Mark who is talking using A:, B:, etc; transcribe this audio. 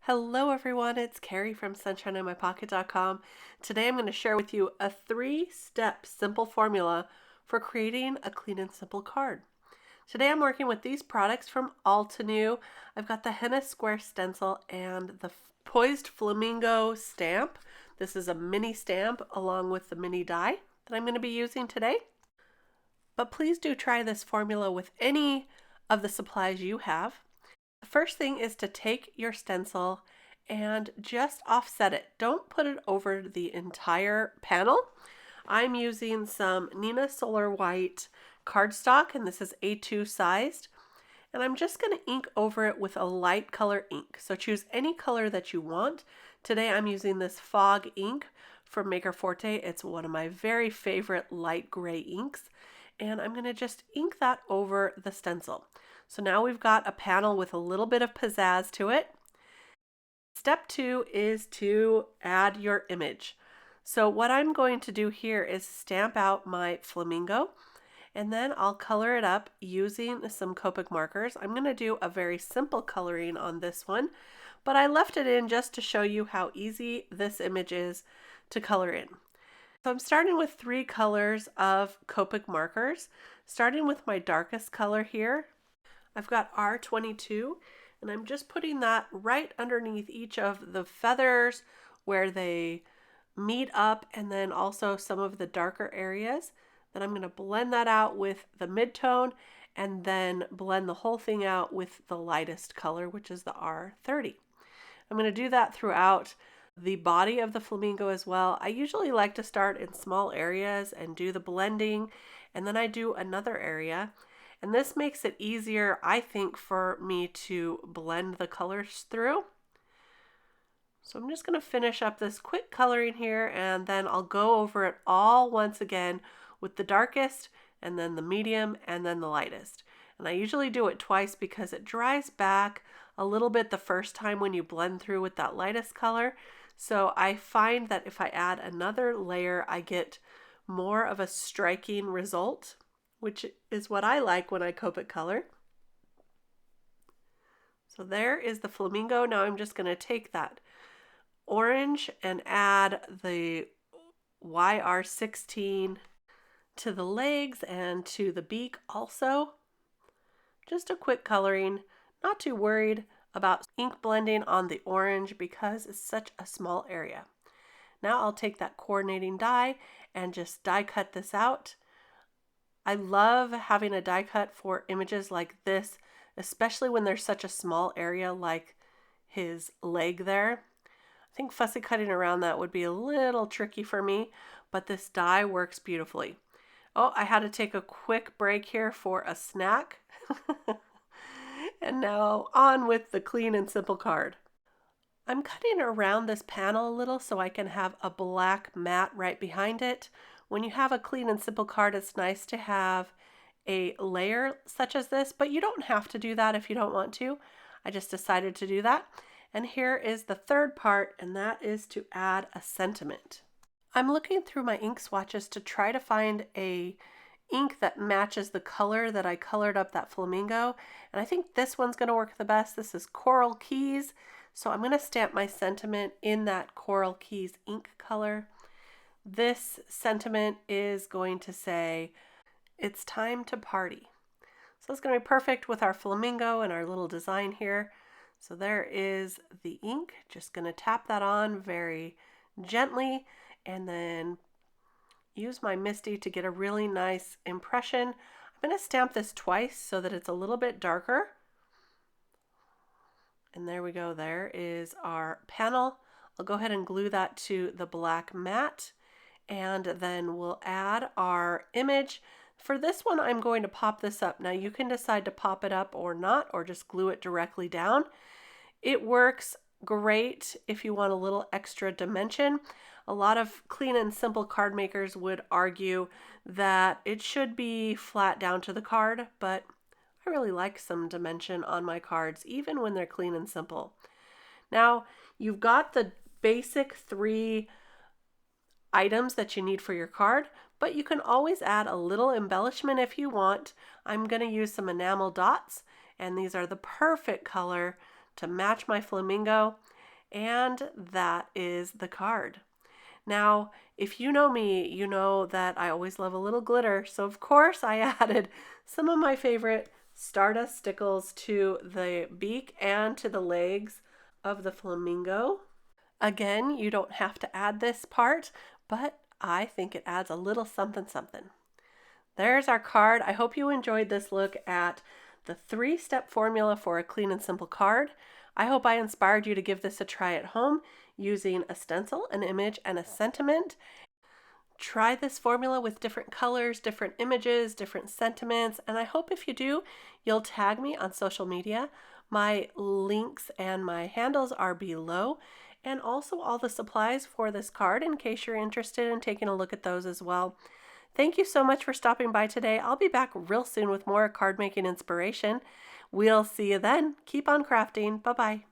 A: Hello everyone, it's Kari from sunshineinmypocket.com. Today I'm going to share with you a 3-step simple formula for creating a clean and simple card. Today I'm working with these products from Altenew. I've got the Henna square stencil and the Poised Flamingo stamp. This is a mini stamp along with the mini die that I'm going to be using today. But please do try this formula with any of the supplies you have. The first thing is to take your stencil and just offset it. Don't put it over the entire panel. I'm using some Neenah Solar White cardstock, and this is A2 sized. And I'm just going to ink over it with a light color ink. So choose any color that you want. Today I'm using this fog ink from Maker Forte. It's one of my very favorite light gray inks. And I'm going to just ink that over the stencil. So now we've got a panel with a little bit of pizzazz to it. Step 2 is to add your image. So what I'm going to do here is stamp out my flamingo, and then I'll color it up using some Copic markers. I'm going to do a very simple coloring on this one, but I left it in just to show you how easy this image is to color in. So I'm starting with 3 colors of Copic markers, starting with my darkest color here. I've got R22, and I'm just putting that right underneath each of the feathers where they meet up, and then also some of the darker areas. Then I'm going to blend that out with the mid-tone, and then blend the whole thing out with the lightest color, which is the R30. I'm going to do that throughout the body of the flamingo as well. I usually like to start in small areas and do the blending, and then I do another area. And this makes it easier, I think, for me to blend the colors through. So I'm just going to finish up this quick coloring here, and then I'll go over it all once again with the darkest, and then the medium, and then the lightest. And I usually do it twice because it dries back a little bit the first time when you blend through with that lightest color. So I find that if I add another layer, I get more of a striking result, which is what I like when I Copic color. So there is the flamingo. Now I'm just going to take that orange and add the YR16 to the legs and to the beak also. Just a quick coloring, not too worried about ink blending on the orange because it's such a small area. Now I'll take that coordinating die and just die cut this out. I love having a die cut for images like this, especially when there's such a small area like his leg there. I think fussy cutting around that would be a little tricky for me, but this die works beautifully. Oh, I had to take a quick break here for a snack. And now on with the clean and simple card. I'm cutting around this panel a little so I can have a black mat right behind it. When you have a clean and simple card, it's nice to have a layer such as this, but you don't have to do that if you don't want to. I just decided to do that. And here is the third part, and that is to add a sentiment. I'm looking through my ink swatches to try to find a ink that matches the color that I colored up that flamingo, and I think this one's going to work the best. This is Coral Keys, so I'm going to stamp my sentiment in that Coral Keys ink color. This sentiment is going to say, "It's time to party." So it's going to be perfect with our flamingo and our little design here. So there is the ink. Just going to tap that on very gently and then use my Misty to get a really nice impression. I'm going to stamp this twice so that it's a little bit darker. And there we go. There is our panel. I'll go ahead and glue that to the black mat, and then we'll add our image. For this one, I'm going to pop this up. Now you can decide to pop it up or not, or just glue it directly down. It works great if you want a little extra dimension. A lot of clean and simple card makers would argue that it should be flat down to the card, but I really like some dimension on my cards, even when they're clean and simple. Now, you've got the basic 3 items that you need for your card, but you can always add a little embellishment if you want. I'm going to use some enamel dots, and these are the perfect color to match my flamingo, and that is the card. Now, if you know me, you know that I always love a little glitter, so of course I added some of my favorite Stardust stickles to the beak and to the legs of the flamingo. Again, you don't have to add this part, but I think it adds a little something something. There's our card. I hope you enjoyed this look at the 3-step formula for a clean and simple card. I hope I inspired you to give this a try at home using a stencil, an image, and a sentiment. Try this formula with different colors, different images, different sentiments, and I hope if you do, you'll tag me on social media. My links and my handles are below, and also all the supplies for this card in case you're interested in taking a look at those as well. Thank you so much for stopping by today. I'll be back real soon with more card making inspiration. We'll see you then. Keep on crafting. Bye-bye.